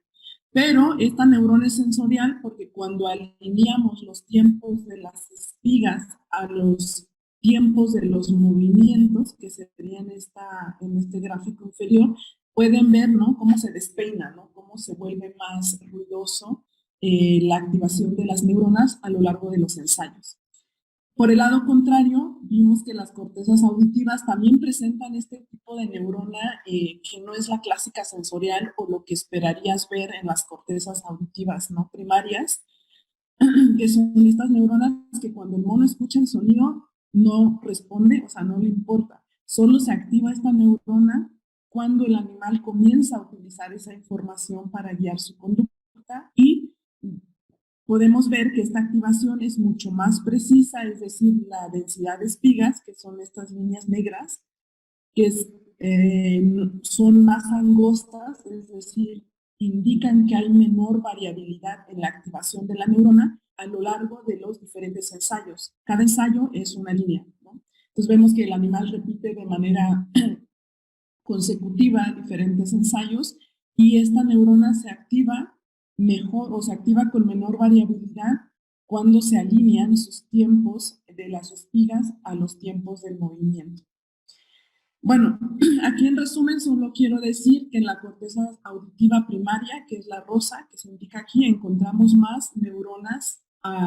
Pero esta neurona es sensorial porque cuando alineamos los tiempos de las espigas a los tiempos de los movimientos, que serían en este gráfico inferior, pueden ver, ¿no?, cómo se despeina, ¿no?, cómo se vuelve más ruidoso la activación de las neuronas a lo largo de los ensayos. Por el lado contrario, vimos que las cortezas auditivas también presentan este tipo de neurona que no es la clásica sensorial o lo que esperarías ver en las cortezas auditivas, ¿no?, primarias, que son estas neuronas que cuando el mono escucha el sonido no responde, o sea, no le importa. Solo se activa esta neurona cuando el animal comienza a utilizar esa información para guiar su conducta, y podemos ver que esta activación es mucho más precisa, es decir, la densidad de espigas, que son estas líneas negras, que son más angostas, es decir, indican que hay menor variabilidad en la activación de la neurona a lo largo de los diferentes ensayos. Cada ensayo es una línea, ¿no? Entonces vemos que el animal repite de manera consecutiva diferentes ensayos y esta neurona se activa mejor o se activa con menor variabilidad cuando se alinean sus tiempos de las espigas a los tiempos del movimiento. Bueno, aquí en resumen solo quiero decir que en la corteza auditiva primaria, que es la rosa, que se indica aquí, encontramos más neuronas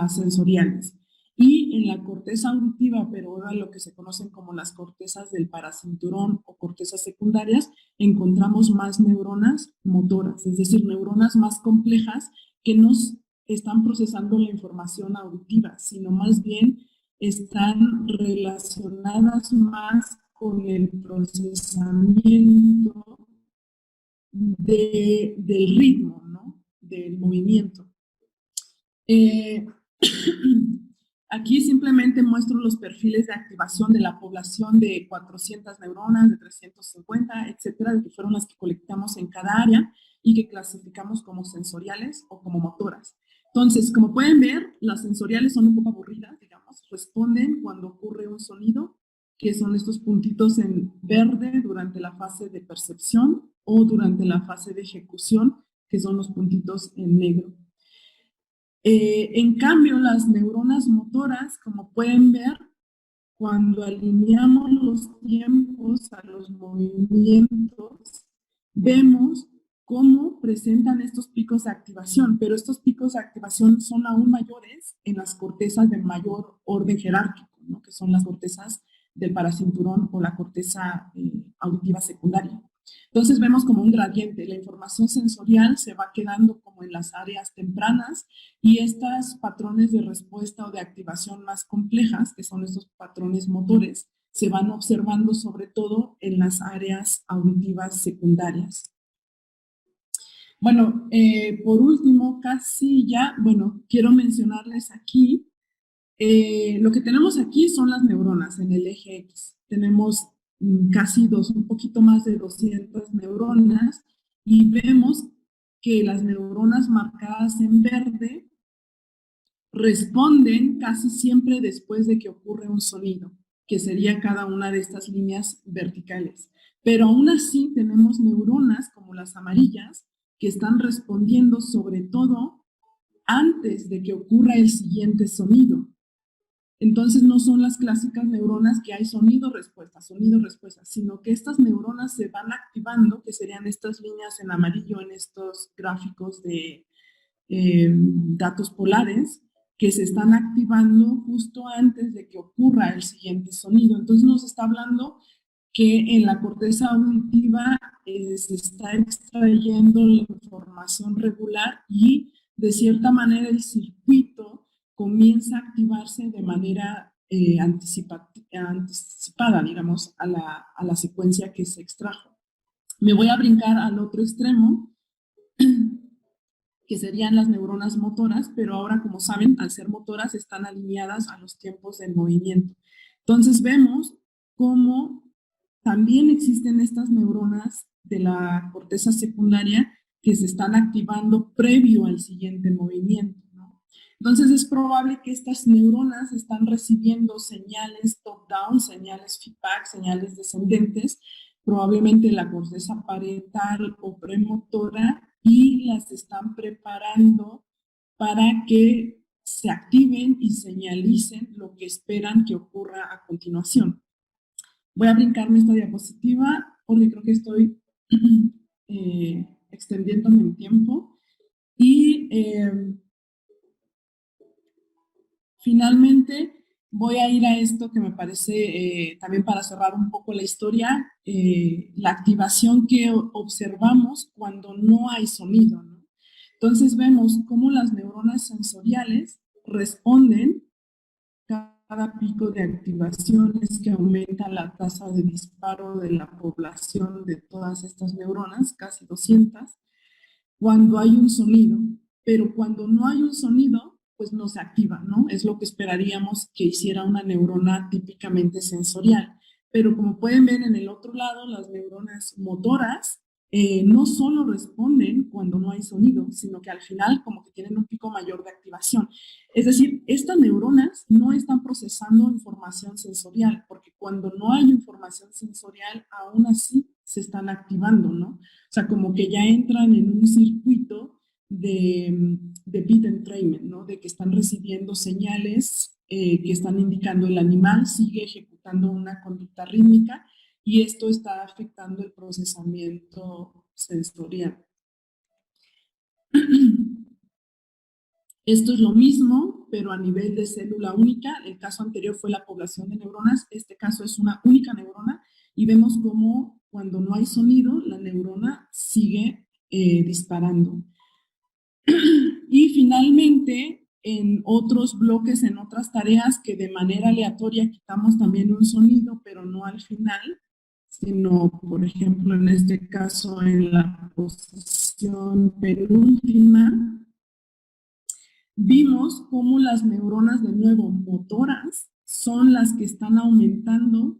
sensoriales. Y en la corteza auditiva, pero ahora lo que se conocen como las cortezas del paracinturón o cortezas secundarias, encontramos más neuronas motoras, es decir, neuronas más complejas que nos están procesando la información auditiva, sino más bien están relacionadas más con el procesamiento del ritmo, ¿no?, del movimiento. Aquí simplemente muestro los perfiles de activación de la población de 400 neuronas, de 350, etcétera, que fueron las que colectamos en cada área, y que clasificamos como sensoriales o como motoras. Entonces, como pueden ver, las sensoriales son un poco aburridas, digamos, responden cuando ocurre un sonido, que son estos puntitos en verde durante la fase de percepción o durante la fase de ejecución, que son los puntitos en negro. En cambio, las neuronas motoras, como pueden ver, cuando alineamos los tiempos a los movimientos, vemos cómo presentan estos picos de activación, pero estos picos de activación son aún mayores en las cortezas de mayor orden jerárquico, ¿no? Que son las cortezas del paracinturón o la corteza auditiva secundaria. Entonces vemos como un gradiente, la información sensorial se va quedando como en las áreas tempranas y estos patrones de respuesta o de activación más complejas, que son estos patrones motores, se van observando sobre todo en las áreas auditivas secundarias. Bueno, por último, casi ya, bueno, quiero mencionarles aquí, lo que tenemos aquí son las neuronas en el eje X. Tenemos casi un poquito más de 200 neuronas y vemos que las neuronas marcadas en verde responden casi siempre después de que ocurre un sonido, que sería cada una de estas líneas verticales. Pero aún así tenemos neuronas como las amarillas que están respondiendo sobre todo antes de que ocurra el siguiente sonido. Entonces no son las clásicas neuronas que hay sonido, respuesta, sino que estas neuronas se van activando, que serían estas líneas en amarillo en estos gráficos de datos polares, que se están activando justo antes de que ocurra el siguiente sonido. Entonces nos está hablando que en la corteza auditiva se está extrayendo la información regular y de cierta manera el circuito comienza a activarse de manera anticipada, digamos, a la secuencia que se extrajo. Me voy a brincar al otro extremo, que serían las neuronas motoras, pero ahora, como saben, al ser motoras están alineadas a los tiempos del movimiento. Entonces vemos cómo también existen estas neuronas de la corteza secundaria que se están activando previo al siguiente movimiento, ¿no? Entonces es probable que estas neuronas están recibiendo señales top-down, señales feedback, señales descendentes, probablemente la corteza parietal o premotora, y las están preparando para que se activen y señalicen lo que esperan que ocurra a continuación. Voy a brincarme esta diapositiva porque creo que estoy extendiéndome en tiempo. Y finalmente voy a ir a esto que me parece también para cerrar un poco la historia, la activación que observamos cuando no hay sonido, ¿no? Entonces vemos cómo las neuronas sensoriales responden cada pico de activaciones que aumenta la tasa de disparo de la población de todas estas neuronas, casi 200, cuando hay un sonido, pero cuando no hay un sonido, pues no se activa, ¿no? Es lo que esperaríamos que hiciera una neurona típicamente sensorial. Pero como pueden ver en el otro lado, las neuronas motoras no solo responden cuando no hay sonido, sino que al final como que tienen un pico mayor de activación. Es decir, estas neuronas no están procesando información sensorial, porque cuando no hay información sensorial, aún así se están activando, ¿no? O sea, como que ya entran en un circuito de beat entrainment, ¿no? De que están recibiendo señales que están indicando el animal sigue ejecutando una conducta rítmica y esto está afectando el procesamiento sensorial. Esto es lo mismo, pero a nivel de célula única. El caso anterior fue la población de neuronas, este caso es una única neurona y vemos cómo cuando no hay sonido, la neurona sigue disparando. Y finalmente, en otros bloques, en otras tareas que de manera aleatoria quitamos también un sonido, pero no al final, sino, por ejemplo, en este caso, en la posición penúltima, vimos cómo las neuronas, de nuevo, motoras, son las que están aumentando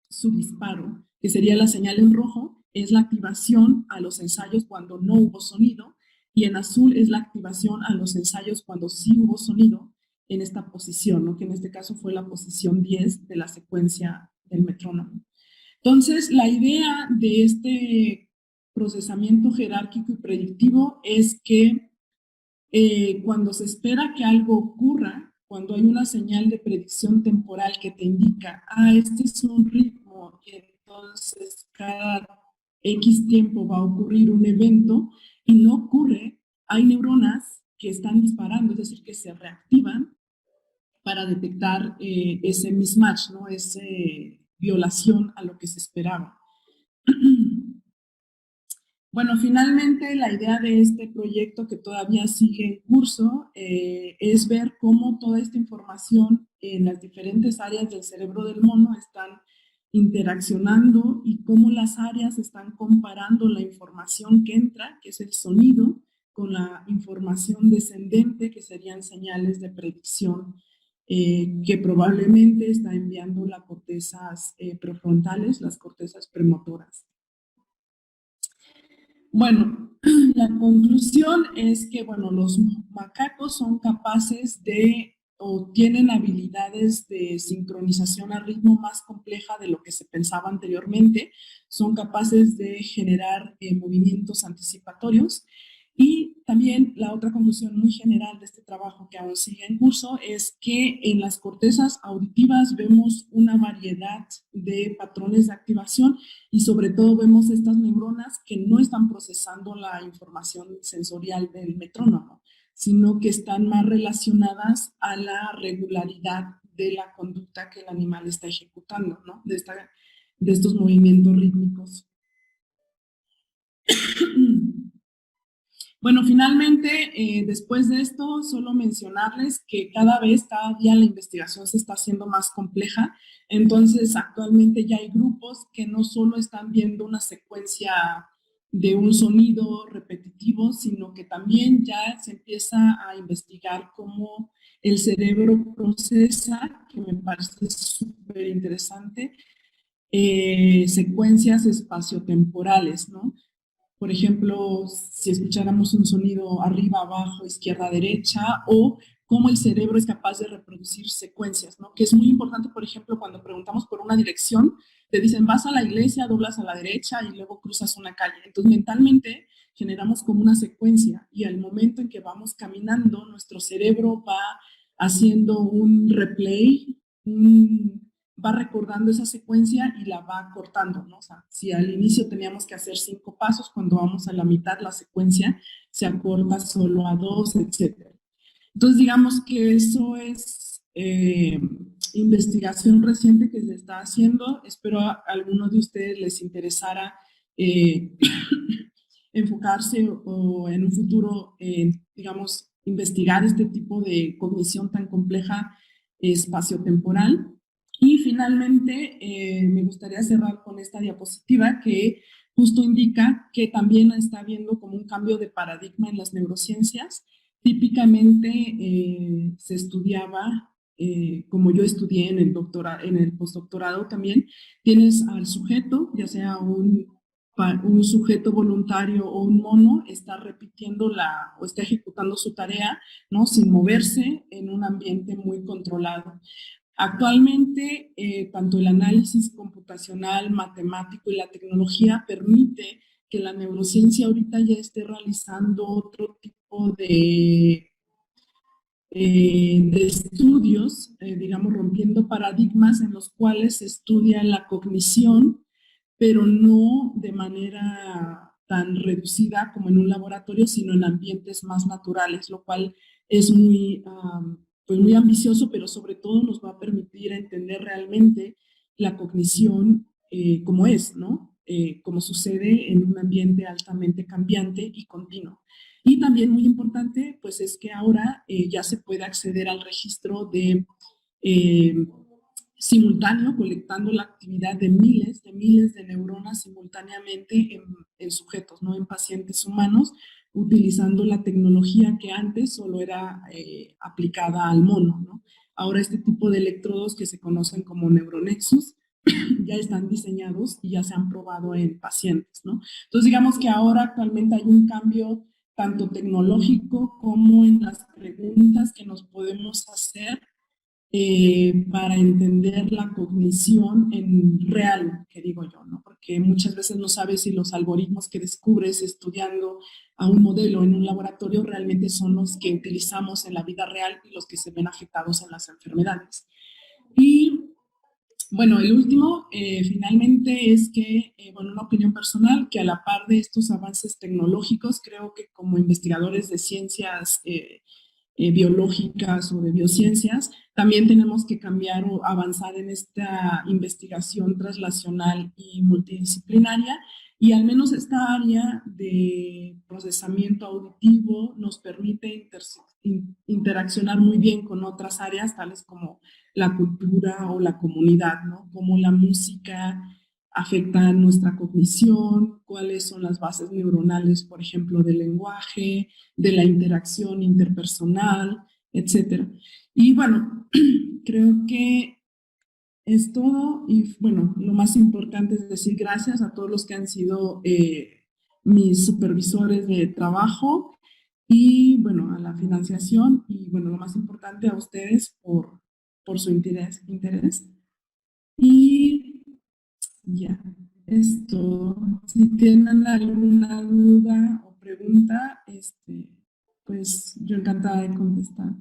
su disparo, que sería la señal en rojo, es la activación a los ensayos cuando no hubo sonido, y en azul es la activación a los ensayos cuando sí hubo sonido en esta posición, ¿no? Que en este caso fue la posición 10 de la secuencia del metrónomo. Entonces, la idea de este procesamiento jerárquico y predictivo es que cuando se espera que algo ocurra, cuando hay una señal de predicción temporal que te indica, este es un ritmo y entonces cada X tiempo va a ocurrir un evento y no ocurre, hay neuronas que están disparando, es decir, que se reactivan para detectar ese mismatch, ¿no? Esa violación a lo que se esperaba. Bueno, finalmente la idea de este proyecto que todavía sigue en curso es ver cómo toda esta información en las diferentes áreas del cerebro del mono están interaccionando y cómo las áreas están comparando la información que entra, que es el sonido, con la información descendente, que serían señales de predicción que probablemente está enviando las cortezas prefrontales, las cortezas premotoras. Bueno, la conclusión es que, bueno, los macacos son capaces de, o tienen habilidades de sincronización a ritmo más compleja de lo que se pensaba anteriormente, son capaces de generar movimientos anticipatorios. Y también la otra conclusión muy general de este trabajo que aún sigue en curso es que en las cortezas auditivas vemos una variedad de patrones de activación y sobre todo vemos estas neuronas que no están procesando la información sensorial del metrónomo, sino que están más relacionadas a la regularidad de la conducta que el animal está ejecutando, ¿no? De estos movimientos rítmicos. Bueno, finalmente, después de esto, solo mencionarles que cada día la investigación se está haciendo más compleja. Entonces, actualmente ya hay grupos que no solo están viendo una secuencia de un sonido repetitivo, sino que también ya se empieza a investigar cómo el cerebro procesa, que me parece súper interesante, secuencias espaciotemporales, ¿no? Por ejemplo, si escucháramos un sonido arriba, abajo, izquierda, derecha, o cómo el cerebro es capaz de reproducir secuencias, ¿no? Que es muy importante, por ejemplo, cuando preguntamos por una dirección, te dicen, vas a la iglesia, doblas a la derecha y luego cruzas una calle. Entonces, mentalmente generamos como una secuencia y al momento en que vamos caminando, nuestro cerebro va haciendo un replay, va recordando esa secuencia y la va cortando, ¿no? O sea, si al inicio teníamos que hacer 5 pasos, cuando vamos a la mitad la secuencia se acorta solo a 2, etc. Entonces, digamos que eso es investigación reciente que se está haciendo. Espero a algunos de ustedes les interesara enfocarse o en un futuro, digamos, investigar este tipo de cognición tan compleja espaciotemporal. Y finalmente, me gustaría cerrar con esta diapositiva que justo indica que también está habiendo como un cambio de paradigma en las neurociencias. Típicamente se estudiaba, como yo estudié en el postdoctorado también, tienes al sujeto, ya sea un sujeto voluntario o un mono, está repitiendo o está ejecutando su tarea, ¿no? Sin moverse en un ambiente muy controlado. Actualmente, tanto el análisis computacional, matemático y la tecnología permite que la neurociencia ahorita ya esté realizando otro tipo de estudios, digamos, rompiendo paradigmas en los cuales se estudia la cognición, pero no de manera tan reducida como en un laboratorio, sino en ambientes más naturales, lo cual es pues muy ambicioso, pero sobre todo nos va a permitir entender realmente la cognición como es, ¿no? Como sucede en un ambiente altamente cambiante y continuo. Y también muy importante, pues es que ahora ya se puede acceder al registro de simultáneo, colectando la actividad de miles de neuronas simultáneamente en sujetos, no en pacientes humanos, utilizando la tecnología que antes solo era aplicada al mono, ¿no? Ahora este tipo de electrodos que se conocen como neuronexus ya están diseñados y ya se han probado en pacientes, ¿no? Entonces, digamos que ahora actualmente hay un cambio tanto tecnológico como en las preguntas que nos podemos hacer para entender la cognición en real, que digo yo, ¿no? Porque muchas veces no sabes si los algoritmos que descubres estudiando a un modelo en un laboratorio realmente son los que utilizamos en la vida real y los que se ven afectados en las enfermedades. Y bueno, el último, finalmente, es que, bueno, una opinión personal, que a la par de estos avances tecnológicos, creo que como investigadores de ciencias biológicas o de biociencias, también tenemos que cambiar o avanzar en esta investigación translacional y multidisciplinaria, y al menos esta área de procesamiento auditivo nos permite interaccionar muy bien con otras áreas, tales como la cultura o la comunidad, ¿no? Cómo la música afecta nuestra cognición, cuáles son las bases neuronales, por ejemplo, del lenguaje, de la interacción interpersonal, etcétera. Y bueno, creo que es todo y bueno, lo más importante es decir gracias a todos los que han sido mis supervisores de trabajo y bueno, a la financiación y bueno, lo más importante a ustedes por su interés. Y ya, es todo. Si tienen alguna duda o pregunta, pues yo encantada de contestar.